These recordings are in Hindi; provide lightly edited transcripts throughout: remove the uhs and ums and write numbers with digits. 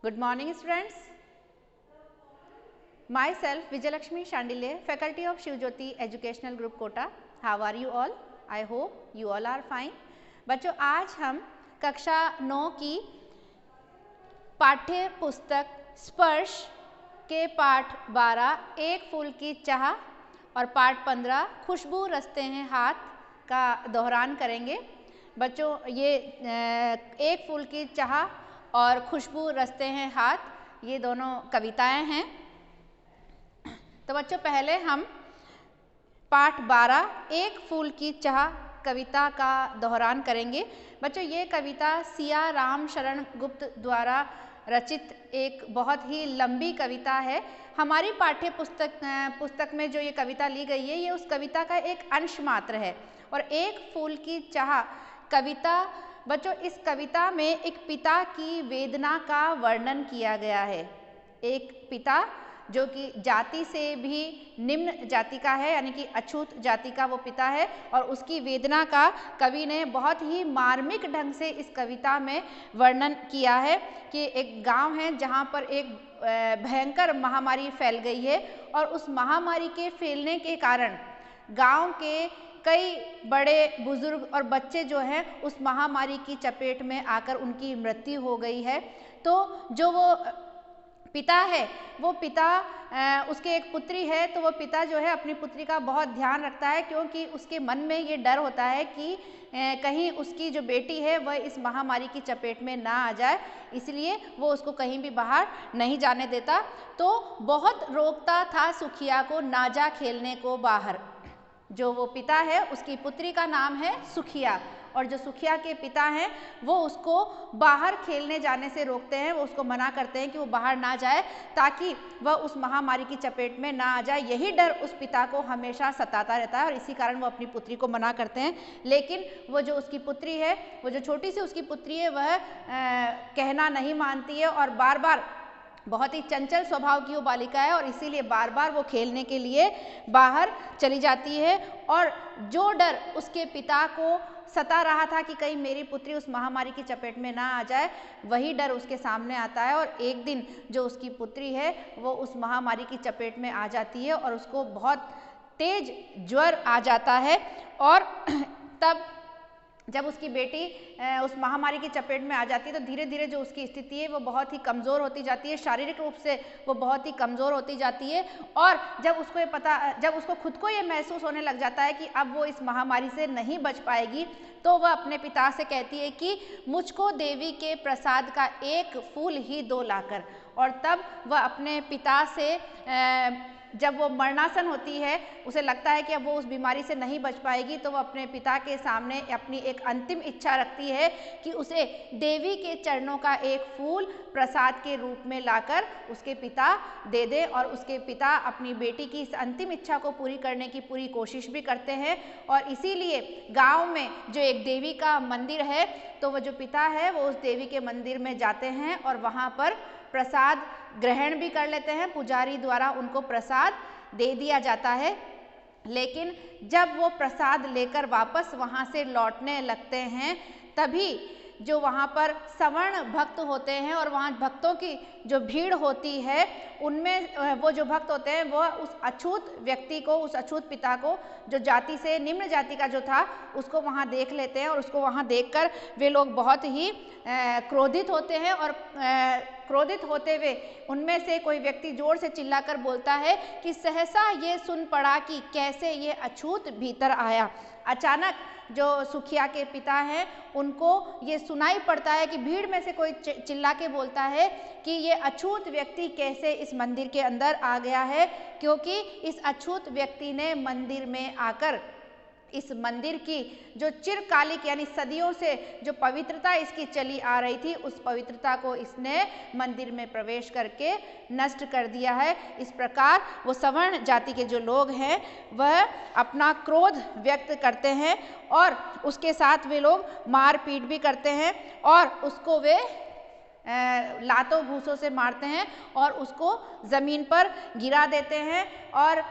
Good morning students. Myself Vijayalakshmi Shandile, faculty of Shiv Jyoti Educational Group Kota. How are you all? I hope you all are fine. बच्चों आज हम कक्षा 9 की पाठ्य पुस्तक स्पर्श के पाठ 12 एक फूल की चाह और पाठ 15 खुशबू रचते हैं हाथ का दोहरान करेंगे। बच्चों ये एक फूल की चाह और खुशबू रचते हैं हाथ ये दोनों कविताएं हैं। तो बच्चों पहले हम पाठ 12 एक फूल की चाह कविता का दोहरान करेंगे। बच्चों ये कविता सिया राम शरण गुप्त द्वारा रचित एक बहुत ही लंबी कविता है। हमारी पाठ्य पुस्तक में जो ये कविता ली गई है ये उस कविता का एक अंश मात्र है। और एक फूल की चाह कविता बच्चों इस कविता में एक पिता की वेदना का वर्णन किया गया है। एक पिता जो कि जाति से भी निम्न जाति का है यानी कि अछूत जाति का वो पिता है और उसकी वेदना का कवि ने बहुत ही मार्मिक ढंग से इस कविता में वर्णन किया है कि एक गांव है जहां पर एक भयंकर महामारी फैल गई है और उस महामारी के फैलने के कारण गांव के कई बड़े बुजुर्ग और बच्चे जो हैं उस महामारी की चपेट में आकर उनकी मृत्यु हो गई है। तो जो वो पिता है वो पिता उसके एक पुत्री है तो वो पिता जो है अपनी पुत्री का बहुत ध्यान रखता है क्योंकि उसके मन में ये डर होता है कि कहीं उसकी जो बेटी है वह इस महामारी की चपेट में ना आ जाए, इसलिए वो उसको कहीं भी बाहर नहीं जाने देता। तो बहुत रोकता था सुखिया को ना जा खेलने को बाहर। जो वो पिता है उसकी पुत्री का नाम है सुखिया और जो सुखिया के पिता हैं वो उसको बाहर खेलने जाने से रोकते हैं, वो उसको मना करते हैं कि वो बाहर ना जाए ताकि वह उस महामारी की चपेट में ना आ जाए। यही डर उस पिता को हमेशा सताता रहता है और इसी कारण वो अपनी पुत्री को मना करते हैं। लेकिन वो जो उसकी पुत्री है वो जो छोटी सी उसकी पुत्री है वह कहना नहीं मानती है और बार बार बहुत ही चंचल स्वभाव की वो बालिका है और इसीलिए बार बार वो खेलने के लिए बाहर चली जाती है। और जो डर उसके पिता को सता रहा था कि कहीं मेरी पुत्री उस महामारी की चपेट में ना आ जाए, वही डर उसके सामने आता है और एक दिन जो उसकी पुत्री है वो उस महामारी की चपेट में आ जाती है और उसको बहुत तेज ज्वर आ जाता है। और तब जब उसकी बेटी उस महामारी की चपेट में आ जाती है तो धीरे धीरे जो उसकी स्थिति है वो बहुत ही कमज़ोर होती जाती है, शारीरिक रूप से वो बहुत ही कमज़ोर होती जाती है। और जब उसको खुद को ये महसूस होने लग जाता है कि अब वो इस महामारी से नहीं बच पाएगी तो वह अपने पिता से कहती है कि मुझको देवी के प्रसाद का एक फूल ही दो लाकर। और तब वह अपने पिता से जब वो मरणासन होती है उसे लगता है कि अब वो उस बीमारी से नहीं बच पाएगी तो वो अपने पिता के सामने अपनी एक अंतिम इच्छा रखती है कि उसे देवी के चरणों का एक फूल प्रसाद के रूप में लाकर उसके पिता दे दे। और उसके पिता अपनी बेटी की इस अंतिम इच्छा को पूरी करने की पूरी कोशिश भी करते हैं और इसीलिए गांव में जो एक देवी का मंदिर है तो वो जो पिता है वो उस देवी के मंदिर में जाते हैं और वहाँ पर प्रसाद ग्रहण भी कर लेते हैं, पुजारी द्वारा उनको प्रसाद दे दिया जाता है। लेकिन जब वो प्रसाद लेकर वापस वहाँ से लौटने लगते हैं तभी जो वहाँ पर सवर्ण भक्त होते हैं और वहाँ भक्तों की जो भीड़ होती है उनमें वो जो भक्त होते हैं वो उस अछूत व्यक्ति को, उस अछूत पिता को जो जाति से निम्न जाति का जो था उसको वहाँ देख लेते हैं और उसको वहाँ देखकर वे लोग बहुत ही क्रोधित होते हैं। और क्रोधित होते हुए उनमें से कोई व्यक्ति जोर से चिल्लाकर बोलता है कि सहसा ये सुन पड़ा कि कैसे ये अछूत भीतर आया। अचानक जो सुखिया के पिता हैं उनको ये सुनाई पड़ता है कि भीड़ में से कोई चिल्ला के बोलता है कि ये अछूत व्यक्ति कैसे इस मंदिर के अंदर आ गया है, क्योंकि इस अछूत व्यक्ति ने मंदिर में आकर इस मंदिर की जो चिरकालिक यानी सदियों से जो पवित्रता इसकी चली आ रही थी उस पवित्रता को इसने मंदिर में प्रवेश करके नष्ट कर दिया है। इस प्रकार वो सवर्ण जाति के जो लोग हैं वह अपना क्रोध व्यक्त करते हैं और उसके साथ वे लोग मारपीट भी करते हैं और उसको वे लातों भूसों से मारते हैं और उसको ज़मीन पर गिरा देते हैं और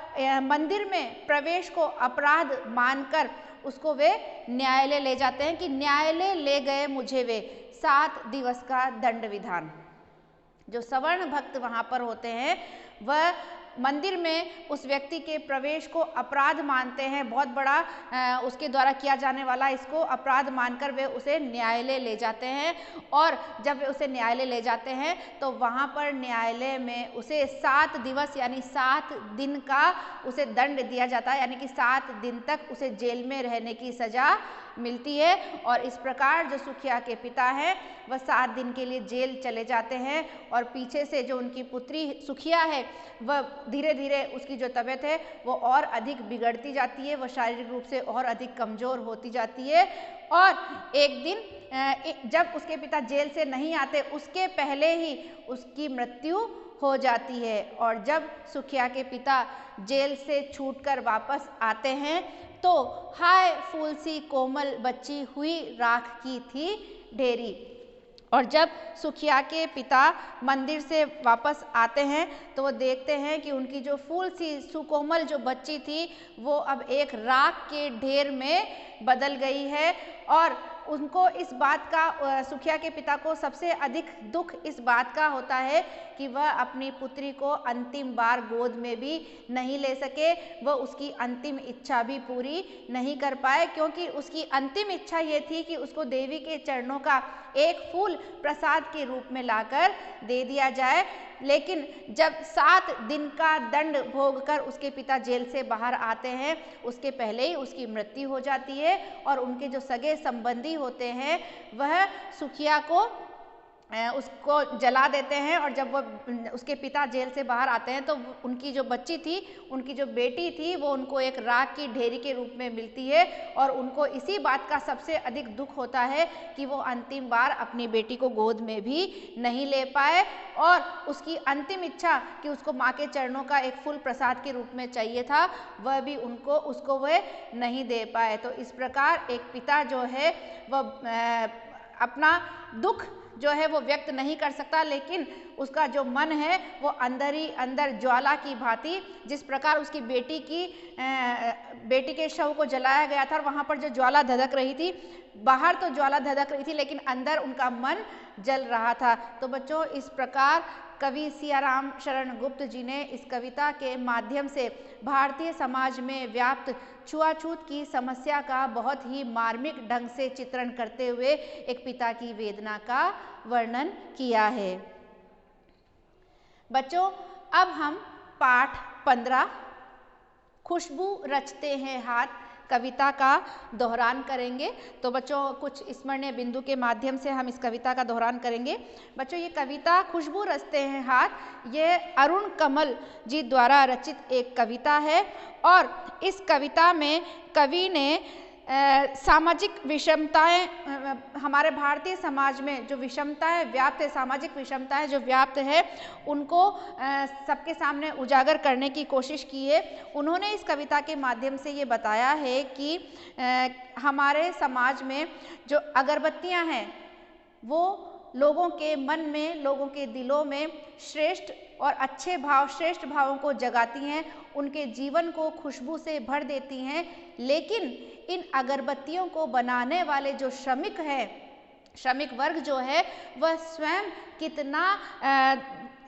मंदिर में प्रवेश को अपराध मानकर उसको वे न्यायालय ले जाते हैं कि न्यायालय ले गए मुझे वे 7 दिवस का दंड विधान। जो सवर्ण भक्त वहाँ पर होते हैं वह मंदिर में उस व्यक्ति के प्रवेश को अपराध मानते हैं, बहुत बड़ा उसके द्वारा किया जाने वाला इसको अपराध मानकर वे उसे न्यायालय ले जाते हैं। और जब वे उसे न्यायालय ले जाते हैं तो वहाँ पर न्यायालय में उसे 7 दिवस यानी 7 दिन का उसे दंड दिया जाता है, यानी कि 7 दिन तक उसे जेल में रहने की सज़ा मिलती है। और इस प्रकार जो सुखिया के पिता हैं वह 7 दिन के लिए जेल चले जाते हैं और पीछे से जो उनकी पुत्री सुखिया है वह धीरे धीरे उसकी जो तबीयत है वो और अधिक बिगड़ती जाती है, वह शारीरिक रूप से और अधिक कमज़ोर होती जाती है। और एक दिन जब उसके पिता जेल से नहीं आते उसके पहले ही उसकी मृत्यु हो जाती है। और जब सुखिया के पिता जेल से छूटकर वापस आते हैं तो हाय फूल सी कोमल बच्ची हुई राख की थी ढेरी। और जब सुखिया के पिता मंदिर से वापस आते हैं तो वो देखते हैं कि उनकी जो फूल सी सुकोमल जो बच्ची थी वो अब एक राख के ढेर में बदल गई है। और उनको इस बात का, सुखिया के पिता को सबसे अधिक दुख इस बात का होता है कि वह अपनी पुत्री को अंतिम बार गोद में भी नहीं ले सके, वह उसकी अंतिम इच्छा भी पूरी नहीं कर पाए, क्योंकि उसकी अंतिम इच्छा ये थी कि उसको देवी के चरणों का एक फूल प्रसाद के रूप में लाकर दे दिया जाए। लेकिन जब 7 दिन का दंड भोग कर उसके पिता जेल से बाहर आते हैं उसके पहले ही उसकी मृत्यु हो जाती है। और उनके जो सगे संबंधी होते हैं वह सुखिया को उसको जला देते हैं। और जब वह उसके पिता जेल से बाहर आते हैं तो उनकी जो बच्ची थी, उनकी जो बेटी थी, वो उनको एक राख की ढेरी के रूप में मिलती है। और उनको इसी बात का सबसे अधिक दुख होता है कि वो अंतिम बार अपनी बेटी को गोद में भी नहीं ले पाए और उसकी अंतिम इच्छा कि उसको माँ के चरणों का एक फूल प्रसाद के रूप में चाहिए था वह भी उसको वह नहीं दे पाए। तो इस प्रकार एक पिता जो है वह अपना दुख जो है वो व्यक्त नहीं कर सकता, लेकिन उसका जो मन है वो अंदर ही अंदर ज्वाला की भांति, जिस प्रकार उसकी बेटी के शव को जलाया गया था और वहाँ पर जो ज्वाला धधक रही थी, बाहर तो ज्वाला धधक रही थी लेकिन अंदर उनका मन जल रहा था। तो बच्चों, इस प्रकार कवि सियाराम शरण गुप्त जी ने इस कविता के माध्यम से भारतीय समाज में व्याप्त छुआछूत की समस्या का बहुत ही मार्मिक ढंग से चित्रण करते हुए एक पिता की वेदना का वर्णन किया है। बच्चों, अब हम पाठ 15 खुशबू रचते हैं हाथ कविता का दोहरान करेंगे। तो बच्चों, कुछ स्मरणीय बिंदु के माध्यम से हम इस कविता का दोहरान करेंगे। बच्चों, ये कविता खुशबू रचते हैं हाथ, ये अरुण कमल जी द्वारा रचित एक कविता है। और इस कविता में कवि ने सामाजिक विषमताएं, हमारे भारतीय समाज में जो विषमताएं व्याप्त है, सामाजिक विषमताएं जो व्याप्त है, उनको सबके सामने उजागर करने की कोशिश की है। उन्होंने इस कविता के माध्यम से ये बताया है कि हमारे समाज में जो अगरबत्तियां हैं वो लोगों के मन में, लोगों के दिलों में श्रेष्ठ और अच्छे भाव, श्रेष्ठ भावों को जगाती हैं, उनके जीवन को खुशबू से भर देती हैं। लेकिन इन अगरबत्तियों को बनाने वाले जो श्रमिक हैं, श्रमिक वर्ग जो है वह स्वयं कितना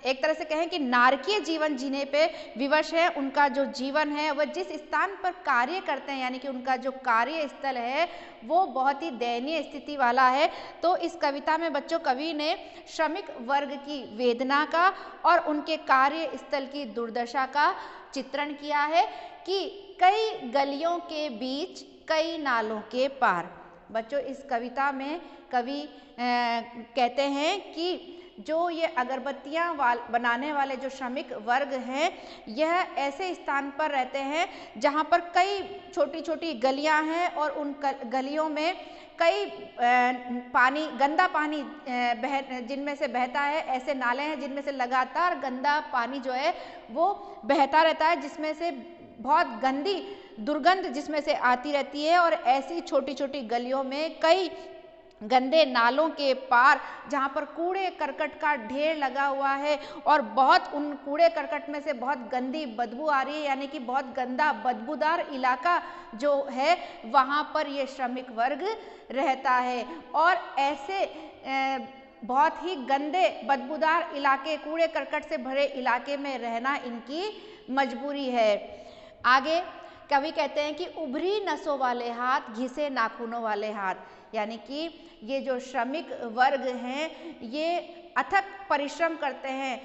एक तरह से कहें कि नारकीय जीवन जीने पे विवश है। उनका जो जीवन है वह जिस स्थान पर कार्य करते हैं, यानी कि उनका जो कार्य स्थल है वो बहुत ही दयनीय स्थिति वाला है। तो इस कविता में बच्चों कवि ने श्रमिक वर्ग की वेदना का और उनके कार्य स्थल की दुर्दशा का चित्रण किया है कि कई गलियों के बीच कई नालों के पार। बच्चों, इस कविता में कवि कहते हैं कि जो ये अगरबत्तियां बनाने वाले जो श्रमिक वर्ग हैं, यह ऐसे स्थान पर रहते हैं जहां पर कई छोटी छोटी गलियां हैं और उन गलियों में कई पानी, गंदा पानी जिनमें से बहता है, ऐसे नाले हैं जिनमें से लगातार गंदा पानी जो है वो बहता रहता है, जिसमें से बहुत गंदी दुर्गंध जिसमें से आती रहती है। और ऐसी छोटी छोटी गलियों में कई गंदे नालों के पार जहाँ पर कूड़े करकट का ढेर लगा हुआ है और बहुत उन कूड़े करकट में से बहुत गंदी बदबू आ रही है, यानी कि बहुत गंदा बदबूदार इलाका जो है वहाँ पर ये श्रमिक वर्ग रहता है। और ऐसे बहुत ही गंदे बदबूदार इलाके, कूड़े करकट से भरे इलाके में रहना इनकी मजबूरी है। आगे कवि कहते हैं कि उभरी नसों वाले हाथ, घिसे नाखूनों वाले हाथ, यानी कि ये जो श्रमिक वर्ग हैं ये अथक परिश्रम करते हैं,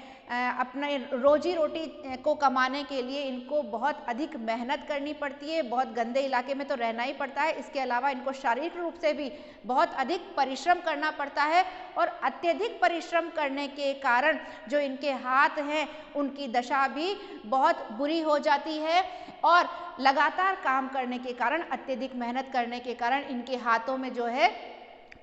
अपने रोजी रोटी को कमाने के लिए इनको बहुत अधिक मेहनत करनी पड़ती है, बहुत गंदे इलाके में तो रहना ही पड़ता है, इसके अलावा इनको शारीरिक रूप से भी बहुत अधिक परिश्रम करना पड़ता है और अत्यधिक परिश्रम करने के कारण जो इनके हाथ हैं उनकी दशा भी बहुत बुरी हो जाती है और लगातार काम करने के कारण, अत्यधिक मेहनत करने के कारण इनके हाथों में जो है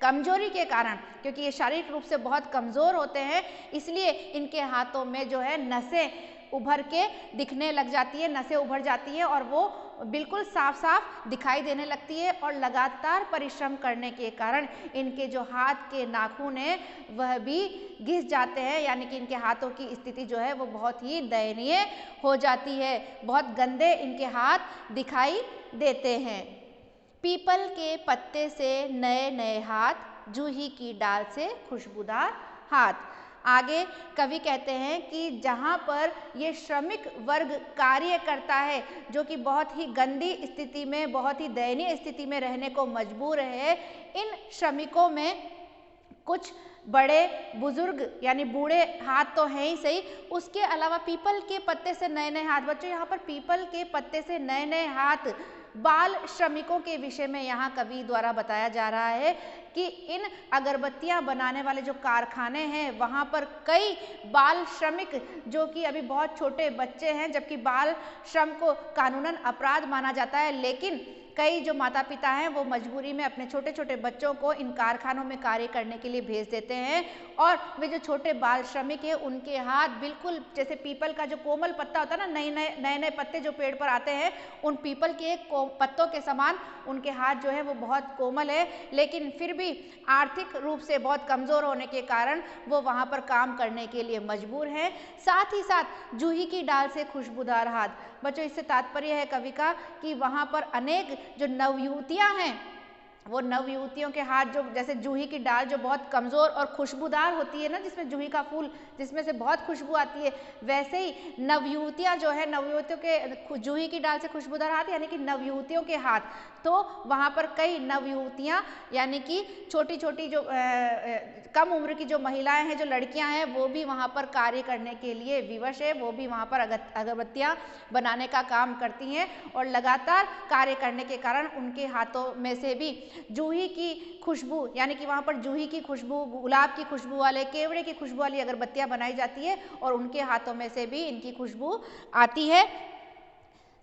कमजोरी के कारण, क्योंकि ये शारीरिक रूप से बहुत कमज़ोर होते हैं, इसलिए इनके हाथों में जो है नसें उभर के दिखने लग जाती है, नसें उभर जाती हैं और वो बिल्कुल साफ साफ दिखाई देने लगती है। और लगातार परिश्रम करने के कारण इनके जो हाथ के नाखून हैं वह भी घिस जाते हैं, यानी कि इनके हाथों की स्थिति जो है वो बहुत ही दयनीय हो जाती है, बहुत गंदे इनके हाथ दिखाई देते हैं। पीपल के पत्ते से नए नए हाथ, जूही की डाल से खुशबूदार हाथ। आगे कवि कहते हैं कि जहाँ पर ये श्रमिक वर्ग कार्य करता है, जो कि बहुत ही गंदी स्थिति में, बहुत ही दयनीय स्थिति में रहने को मजबूर है, इन श्रमिकों में कुछ बड़े बुजुर्ग यानी बूढ़े हाथ तो हैं ही सही, उसके अलावा पीपल के पत्ते से नए नए हाथ। बच्चों यहाँ पर पीपल के पत्ते से नए नए हाथ बाल श्रमिकों के विषय में यहाँ कवि द्वारा बताया जा रहा है कि इन अगरबत्तियाँ बनाने वाले जो कारखाने हैं वहाँ पर कई बाल श्रमिक जो कि अभी बहुत छोटे बच्चे हैं, जबकि बाल श्रम को कानूनन अपराध माना जाता है, लेकिन कई जो माता पिता हैं वो मजबूरी में अपने छोटे छोटे बच्चों को इन कारखानों में कार्य करने के लिए भेज देते हैं और वे जो छोटे बाल श्रमिक हैं उनके हाथ बिल्कुल जैसे पीपल का जो कोमल पत्ता होता है ना, नए नए पत्ते जो पेड़ पर आते हैं, उन पीपल के पत्तों के समान उनके हाथ जो है वो बहुत कोमल है, लेकिन फिर भी आर्थिक रूप से बहुत कमज़ोर होने के कारण वो वहाँ पर काम करने के लिए मजबूर हैं। साथ ही साथ जूही की डाल से खुशबूदार हाथ। बच्चों इससे तात्पर्य है कवि का कि वहाँ पर अनेक जो नवयुवतियाँ हैं वो नवयुवतियों के हाथ जो जैसे जूही की डाल जो बहुत कमज़ोर और खुशबूदार होती है ना, जिसमें जूही का फूल जिसमें से बहुत खुशबू आती है, वैसे ही नवयुवतियाँ जो है नवयुवतियों के जूही की डाल से खुशबूदार हाथ यानी कि नवयुवतियों के हाथ। तो वहाँ पर कई नवयुवतियाँ यानी कि छोटी छोटी जो कम उम्र की जो महिलाएं हैं, जो लड़कियां हैं, वो भी वहाँ पर कार्य करने के लिए विवश है, वो भी वहाँ पर अगरबत्तियाँ बनाने का काम करती हैं और लगातार कार्य करने के कारण उनके हाथों में से भी जूही की खुशबू यानी कि वहाँ पर जूही की खुशबू, गुलाब की खुशबू वाले, केवड़े की खुशबू वाली अगरबत्तियाँ बनाई जाती है और उनके हाथों में से भी इनकी खुशबू आती है।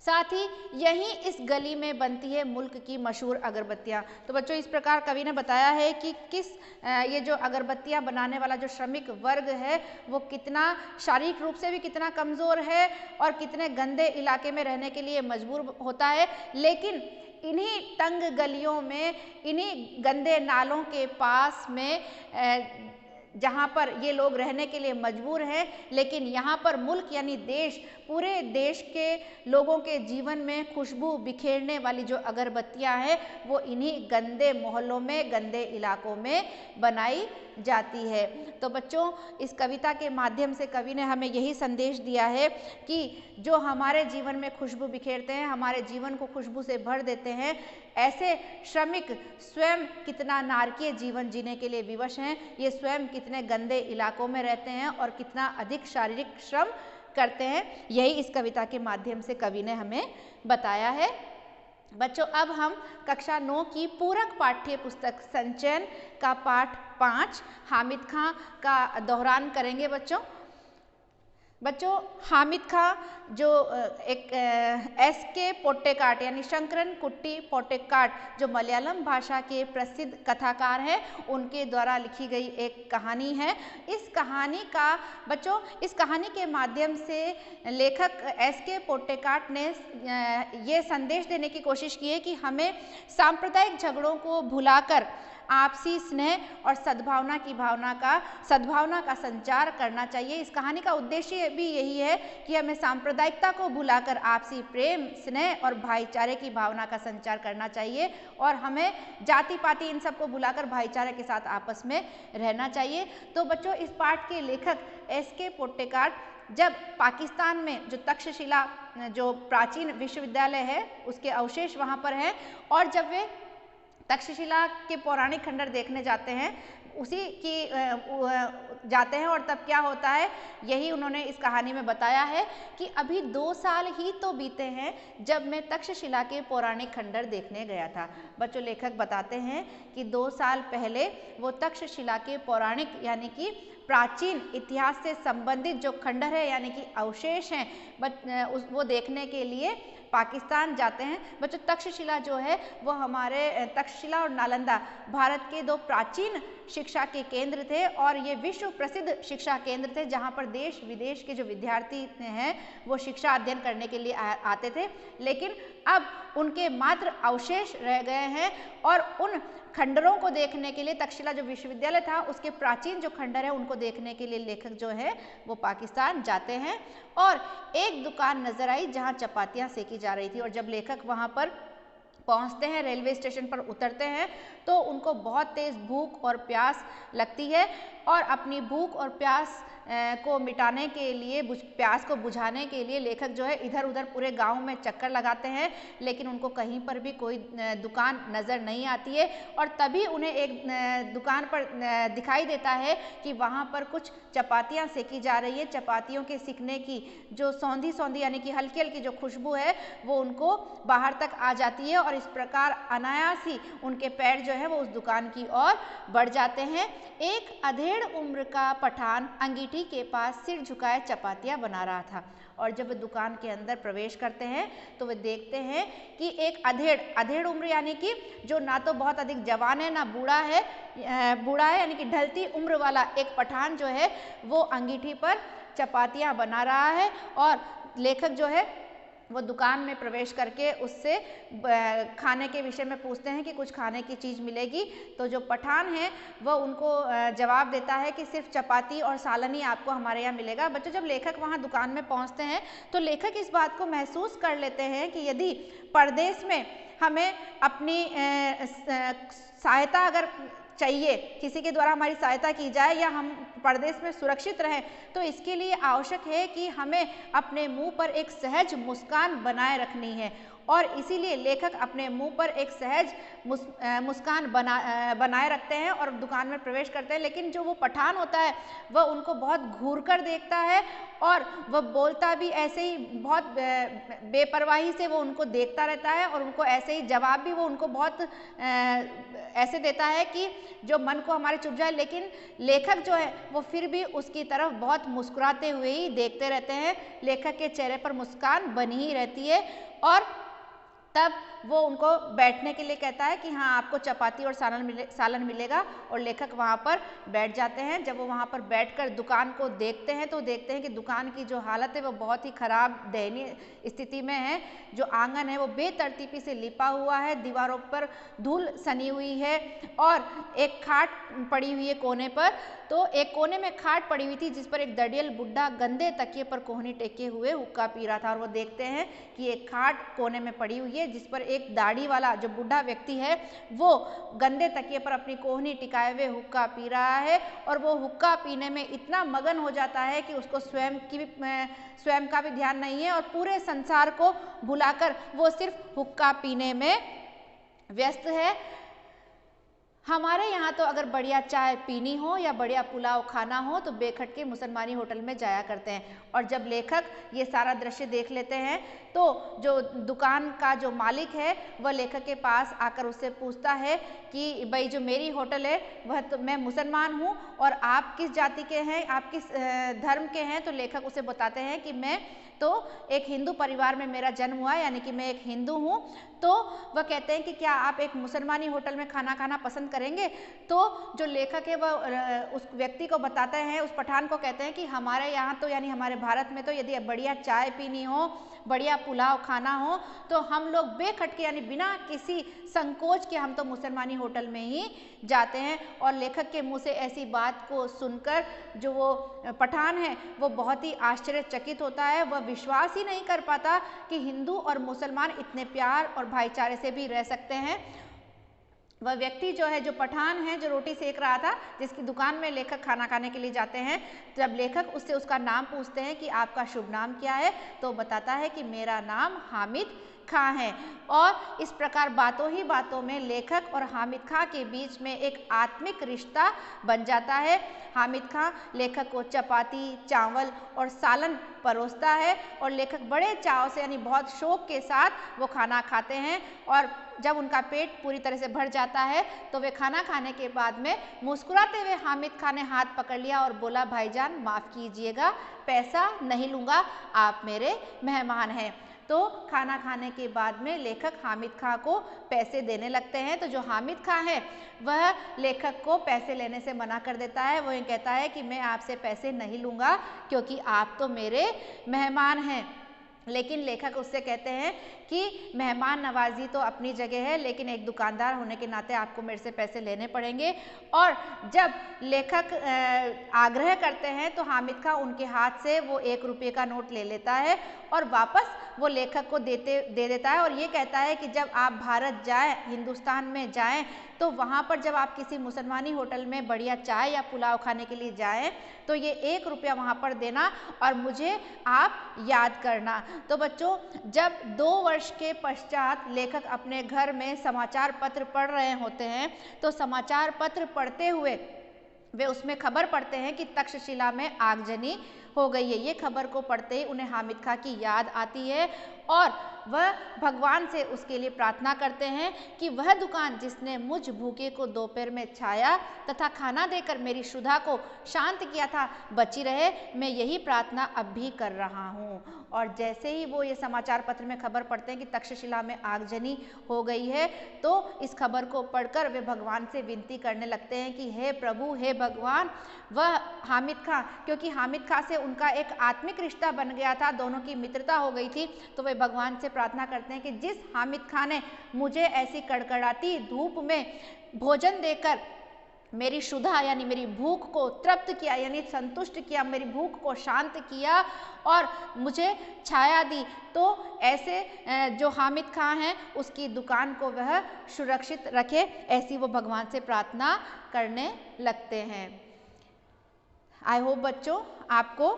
साथ ही यहीं इस गली में बनती है मुल्क की मशहूर अगरबत्तियाँ। तो बच्चों इस प्रकार कवि ने बताया है कि किस ये जो अगरबत्तियाँ बनाने वाला जो श्रमिक वर्ग है वो कितना शारीरिक रूप से भी कितना कमज़ोर है और कितने गंदे इलाके में रहने के लिए मजबूर होता है, लेकिन इन्हीं तंग गलियों में, इन्हीं गंदे नालों के पास में जहाँ पर ये लोग रहने के लिए मजबूर हैं, लेकिन यहाँ पर मुल्क यानी देश, पूरे देश के लोगों के जीवन में खुशबू बिखेरने वाली जो अगरबत्तियाँ हैं वो इन्हीं गंदे मोहल्लों में, गंदे इलाकों में बनाई जाती है। तो बच्चों इस कविता के माध्यम से कवि ने हमें यही संदेश दिया है कि जो हमारे जीवन में खुशबू बिखेरते हैं, हमारे जीवन को खुशबू से भर देते हैं, ऐसे श्रमिक स्वयं कितना नारकीय जीवन जीने के लिए विवश हैं, ये स्वयं कितने गंदे इलाकों में रहते हैं और कितना अधिक शारीरिक श्रम करते हैं, यही इस कविता के माध्यम से कवि ने हमें बताया है। बच्चों अब हम कक्षा 9 की पूरक पाठ्य पुस्तक संचयन का पाठ 5 हामिद खां का दोहरान करेंगे। बच्चों हामिद खां जो एक एस.के. पोट्टेकाट यानी शंकरन कुट्टी पोट्टेकाट जो मलयालम भाषा के प्रसिद्ध कथाकार हैं, उनके द्वारा लिखी गई एक कहानी है। इस कहानी का बच्चों इस कहानी के माध्यम से लेखक एस.के. पोट्टेकाट ने ये संदेश देने की कोशिश की है कि हमें सांप्रदायिक झगड़ों को भुलाकर आपसी स्नेह और सद्भावना का संचार करना चाहिए। इस कहानी का उद्देश्य भी यही है कि हमें सांप्रदायिकता को भुलाकर आपसी प्रेम, स्नेह और भाईचारे की भावना का संचार करना चाहिए और हमें जाति पाति इन सबको भुलाकर भाईचारे के साथ आपस में रहना चाहिए। तो बच्चों, इस पाठ के लेखक एस.के. पोट्टेकाट जब पाकिस्तान में जो तक्षशिला जो प्राचीन विश्वविद्यालय है उसके अवशेष वहाँ पर हैं और जब वे तक्षशिला के पौराणिक खंडर देखने जाते हैं जाते हैं और तब क्या होता है, यही उन्होंने इस कहानी में बताया है कि अभी 2 साल ही तो बीते हैं जब मैं तक्षशिला के पौराणिक खंडर देखने गया था। बच्चों, लेखक बताते हैं कि 2 साल पहले वो तक्षशिला के पौराणिक यानी कि प्राचीन इतिहास से संबंधित जो खंडर है यानी कि अवशेष हैं वो देखने के लिए पाकिस्तान जाते हैं। बच्चों, तक्षशिला जो है वो हमारे तक्षशिला और नालंदा भारत के 2 प्राचीन शिक्षा के केंद्र थे और ये विश्व प्रसिद्ध शिक्षा केंद्र थे जहाँ पर देश विदेश के जो विद्यार्थी हैं वो शिक्षा अध्ययन करने के लिए आते थे। लेकिन अब उनके मात्र अवशेष रह गए हैं और उन खंडरों को देखने के लिए तक्षशिला जो विश्वविद्यालय था उसके प्राचीन जो खंडर है उनको देखने के लिए लेखक जो है वो पाकिस्तान जाते हैं और एक दुकान नजर आई जहां चपातियां सेकी जा रही थी और जब लेखक वहां पर पहुंचते हैं, रेलवे स्टेशन पर उतरते हैं तो उनको बहुत तेज भूख और प्यास लगती है और अपनी भूख और प्यास को मिटाने के लिए, प्यास को बुझाने के लिए लेखक जो है इधर उधर पूरे गांव में चक्कर लगाते हैं लेकिन उनको कहीं पर भी कोई दुकान नज़र नहीं आती है और तभी उन्हें एक दुकान पर दिखाई देता है कि वहां पर कुछ चपातियां सेकी जा रही है। चपातियों के सिकने की जो सौंधी सौंधी यानी कि हल्की हल्की जो खुशबू है वो उनको बाहर तक आ जाती है और इस प्रकार अनायास ही उनके पैर जो है वो उस दुकान की ओर बढ़ जाते हैं। एक अधेड़ उम्र का पठान अंगीठी के पास सिर झुकाए चपातियां बना रहा था और जब वे दुकान के अंदर प्रवेश करते हैं तो वे देखते हैं कि एक अधेड़ उम्र यानी कि जो ना तो बहुत अधिक जवान है ना बूढ़ा है यानी कि ढलती उम्र वाला एक पठान जो है वो अंगीठी पर चपातियां बना रहा है और लेखक जो है वो दुकान में प्रवेश करके उससे खाने के विषय में पूछते हैं कि कुछ खाने की चीज़ मिलेगी। तो जो पठान है वो उनको जवाब देता है कि सिर्फ चपाती और सालन ही आपको हमारे यहाँ मिलेगा। बच्चों, जब लेखक वहाँ दुकान में पहुँचते हैं तो लेखक इस बात को महसूस कर लेते हैं कि यदि परदेश में हमें अपनी सहायता अगर चाहिए, किसी के द्वारा हमारी सहायता की जाए या हम परदेश में सुरक्षित रहें तो इसके लिए आवश्यक है कि हमें अपने मुंह पर एक सहज मुस्कान बनाए रखनी है और इसीलिए लेखक अपने मुंह पर एक सहज मुस्कान बनाए रखते हैं और दुकान में प्रवेश करते हैं। लेकिन जो वो पठान होता है वह उनको बहुत घूर कर देखता है और वह बोलता भी ऐसे ही बहुत बेपरवाही से वो उनको देखता रहता है और उनको ऐसे ही जवाब भी वो उनको बहुत ऐसे देता है कि जो मन को हमारे चुभ जाए। लेकिन लेखक जो है वो फिर भी उसकी तरफ बहुत मुस्कुराते हुए ही देखते रहते हैं। लेखक के चेहरे पर मुस्कान बनी ही रहती है और तब वो उनको बैठने के लिए कहता है कि हाँ, आपको चपाती और सालन मिलेगा और लेखक वहाँ पर बैठ जाते हैं। जब वो वहाँ पर बैठकर दुकान को देखते हैं तो देखते हैं कि दुकान की जो हालत है वो बहुत ही खराब दयनीय स्थिति में है। जो आंगन है वो बेतरतीबी से लिपा हुआ है, दीवारों पर धूल सनी हुई है और एक खाट पड़ी हुई है कोने पर। तो एक कोने में खाट पड़ी हुई थी जिस पर एक दड़ियल बुढ़ा गंदे तकिए पर कोहनी टेके हुए हुक्का पी रहा था और वो देखते हैं कि एक खाट कोने में पड़ी हुई है जिस पर एक दाढ़ी वाला जो बूढ़ा व्यक्ति है वो गंदे तकिए पर अपनी कोहनी टिकाए हुए हुक्का पी रहा है और वो हुक्का पीने में इतना मगन हो जाता है कि उसको स्वयं का भी ध्यान नहीं है और पूरे संसार को भुलाकर वो सिर्फ हुक्का पीने में व्यस्त है। हमारे यहाँ तो अगर बढ़िया चाय पीनी हो या बढ़िया पुलाव खाना हो तो बेखटके मुसलमानी होटल में जाया करते हैं। और जब लेखक ये सारा दृश्य देख लेते हैं तो जो दुकान का जो मालिक है वह लेखक के पास आकर उससे पूछता है कि भाई जो मेरी होटल है वह तो मैं मुसलमान हूँ और आप किस जाति के हैं, आप किस धर्म के हैं। तो लेखक उसे बताते हैं कि मैं तो एक हिंदू परिवार में मेरा जन्म हुआ यानी कि मैं एक हिंदू हूँ। तो वह कहते हैं कि क्या आप एक मुसलमानी होटल में खाना खाना पसंद करेंगे तो जो लेखक है वह उस व्यक्ति को बताते हैं, उस पठान को कहते हैं कि हमारे यहाँ तो यानी हमारे भारत में तो यदि बढ़िया चाय पीनी हो, बढ़िया पुलाव खाना हो तो हम लोग बेखटके यानी बिना किसी संकोच के हम तो मुसलमानी होटल में ही जाते हैं। और लेखक के मुंह से ऐसी बात को सुनकर जो वो पठान है वो बहुत ही आश्चर्यचकित होता है। वह विश्वास ही नहीं कर पाता कि हिंदू और मुसलमान इतने प्यार और भाईचारे से भी रह सकते हैं। वह व्यक्ति जो है, जो पठान है, जो रोटी सेक रहा था, जिसकी दुकान में लेखक खाना खाने के लिए जाते हैं, जब लेखक उससे उसका नाम पूछते हैं कि आपका शुभ नाम क्या है, तो बताता है कि मेरा नाम हामिद खां है। और इस प्रकार बातों ही बातों में लेखक और हामिद खां के बीच में एक आत्मिक रिश्ता बन जाता है। हामिद खां लेखक को चपाती, चावल और सालन परोसता है और लेखक बड़े चाव से यानी बहुत शौक के साथ वो खाना खाते हैं। और जब उनका पेट पूरी तरह से भर जाता है तो वे खाना खाने के बाद में मुस्कुराते हुए हामिद खां ने हाथ पकड़ लिया और बोला, भाईजान माफ़ कीजिएगा, पैसा नहीं लूँगा, आप मेरे मेहमान हैं। तो खाना खाने के बाद में लेखक हामिद खां को पैसे देने लगते हैं। तो जो हामिद खां है वह लेखक को पैसे लेने से मना कर देता है। वो ये कहता है कि मैं आपसे पैसे नहीं लूँगा क्योंकि आप तो मेरे मेहमान हैं। लेकिन लेखक उससे कहते हैं कि मेहमान नवाजी तो अपनी जगह है, लेकिन एक दुकानदार होने के नाते आपको मेरे से पैसे लेने पड़ेंगे। और जब लेखक आग्रह करते हैं तो हामिद खां उनके हाथ से वो 1 रुपये का नोट ले लेता है और वापस वो लेखक को दे देता है। और ये कहता है कि जब आप भारत जाएं, हिंदुस्तान में जाएं, तो वहाँ पर जब आप किसी मुसलमानी होटल में बढ़िया चाय या पुलाव खाने के लिए जाएं तो ये 1 रुपया वहाँ पर देना और मुझे आप याद करना। तो बच्चों, जब 2 वर्ष के पश्चात लेखक अपने घर में समाचार पत्र पढ़ रहे होते हैं तो समाचार पत्र पढ़ते हुए वे उसमें खबर पढ़ते हैं कि तक्षशिला में आगजनी हो गई है। ये खबर को पढ़ते ही उन्हें हामिद खां की याद आती है और वह भगवान से उसके लिए प्रार्थना करते हैं कि वह दुकान जिसने मुझ भूखे को दोपहर में छाया तथा खाना देकर मेरी क्षुधा को शांत किया था, बची रहे। मैं यही प्रार्थना अब भी कर रहा हूँ। और जैसे ही वो ये समाचार पत्र में खबर पढ़ते हैं कि तक्षशिला में आगजनी हो गई है तो इस खबर को पढ़कर वे भगवान से विनती करने लगते हैं कि हे प्रभु, हे भगवान। वह हामिद खां, क्योंकि हामिद खां से उनका एक आत्मिक रिश्ता बन गया था, दोनों की मित्रता हो गई थी, तो वे भगवान से प्रार्थना करते हैं कि जिस हामिद खां ने मुझे ऐसी कड़कड़ाती धूप में भोजन देकर मेरी क्षुधा यानी मेरी भूख को तृप्त किया, यानी संतुष्ट किया, मेरी भूख को शांत किया और मुझे छाया दी, तो ऐसे जो हामिद खां हैं उसकी दुकान को वह सुरक्षित रखे, ऐसी वो भगवान से प्रार्थना करने लगते हैं। आई होप बच्चों आपको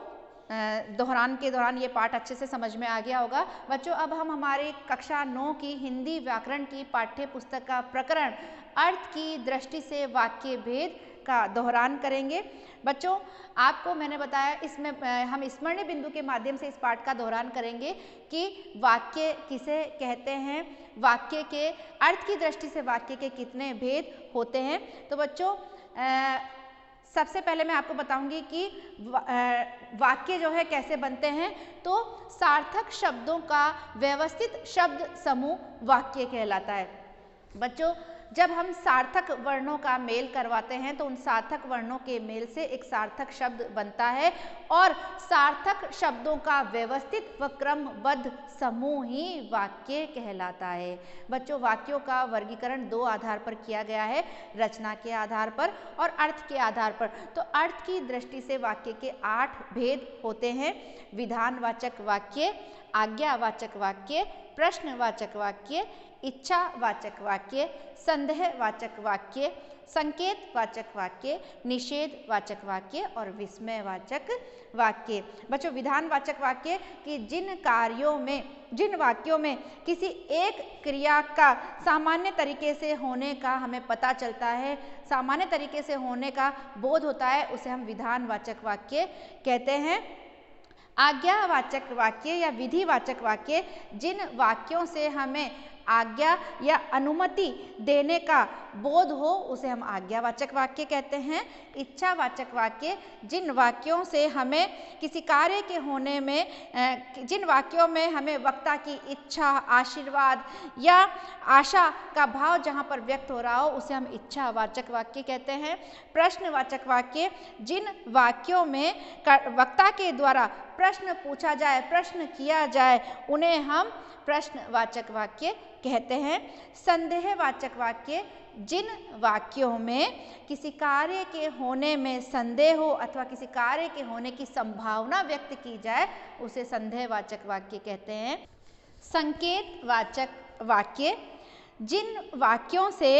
दोहरान के दौरान ये पाठ अच्छे से समझ में आ गया होगा। बच्चों, अब हम हमारी कक्षा 9 की हिंदी व्याकरण की पाठ्य पुस्तक का प्रकरण अर्थ की दृष्टि से वाक्य भेद का दोहरान करेंगे। बच्चों, आपको मैंने बताया इसमें हम स्मरणीय बिंदु के माध्यम से इस पाठ का दोहरान करेंगे कि वाक्य किसे कहते हैं, वाक्य के अर्थ की दृष्टि से वाक्य के कितने भेद होते हैं। तो बच्चों, सबसे पहले मैं आपको बताऊंगी कि वाक्य जो है कैसे बनते हैं। तो सार्थक शब्दों का व्यवस्थित शब्द समूह वाक्य कहलाता है। बच्चों, जब हम सार्थक वर्णों का मेल करवाते हैं तो उन सार्थक वर्णों के मेल से एक सार्थक शब्द बनता है और सार्थक शब्दों का व्यवस्थित व क्रमबद्ध समूह ही वाक्य कहलाता है। बच्चों, वाक्यों का वर्गीकरण 2 आधार पर किया गया है, रचना के आधार पर और अर्थ के आधार पर। तो अर्थ की दृष्टि से वाक्य के 8 भेद होते हैं। विधानवाचक वाक्य, आज्ञावाचक वाक्य, प्रश्नवाचक वाक्य, इच्छावाचक वाक्य, संदेहवाचक वाक्य, संकेतवाचक वाक्य, निषेधवाचक वाक्य और विस्मयवाचक वाक्य। बच्चों, विधानवाचक वाक्य कि जिन वाक्यों में किसी एक क्रिया का सामान्य तरीके से होने का हमें पता चलता है, सामान्य तरीके से होने का बोध होता है, उसे हम विधानवाचक वाक्य कहते हैं। आज्ञावाचक वाक्य या विधिवाचक वाक्य जिन वाक्यों से हमें आज्ञा या अनुमति देने का बोध हो उसे हम आज्ञावाचक वाक्य कहते हैं। इच्छावाचक वाक्य जिन वाक्यों से हमें किसी कार्य के होने में जिन वाक्यों में हमें वक्ता की इच्छा, आशीर्वाद या आशा का भाव जहाँ पर व्यक्त हो रहा हो उसे हम इच्छावाचक वाक्य कहते हैं। प्रश्नवाचक वाक्य जिन वाक्यों में वक्ता के द्वारा प्रश्न पूछा जाए, प्रश्न किया जाए, उन्हें हम प्रश्नवाचक वाक्य कहते हैं। संदेहवाचक वाक्य जिन वाक्यों में किसी कार्य के होने में संदेह हो अथवा किसी कार्य के होने की संभावना व्यक्त की जाए उसे संदेहवाचक वाक्य कहते हैं। संकेतवाचक वाक्य जिन वाक्यों से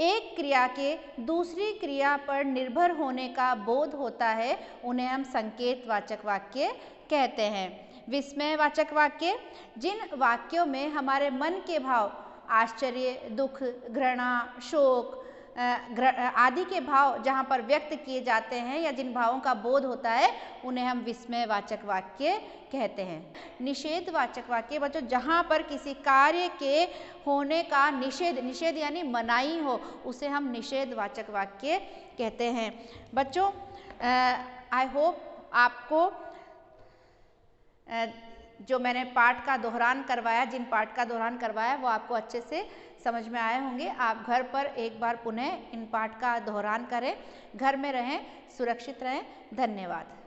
एक क्रिया के दूसरी क्रिया पर निर्भर होने का बोध होता है उन्हें हम संकेतवाचक वाक्य कहते हैं। विस्मयवाचक वाक्य जिन वाक्यों में हमारे मन के भाव आश्चर्य, दुख, घृणा, शोक आदि के भाव जहाँ पर व्यक्त किए जाते हैं या जिन भावों का बोध होता है उन्हें हम विस्मयवाचक वाक्य कहते हैं। निषेधवाचक वाक्य बच्चों जहाँ पर किसी कार्य के होने का निषेध यानी मनाही हो उसे हम निषेधवाचक वाक्य कहते हैं। बच्चों आई होप आपको जो मैंने पाठ का दोहरान करवाया, जिन पाठ का दोहरान करवाया वो आपको अच्छे से समझ में आए होंगे। आप घर पर एक बार पुनः इन पाठ का दोहरान करें, घर में रहें, सुरक्षित रहें। धन्यवाद।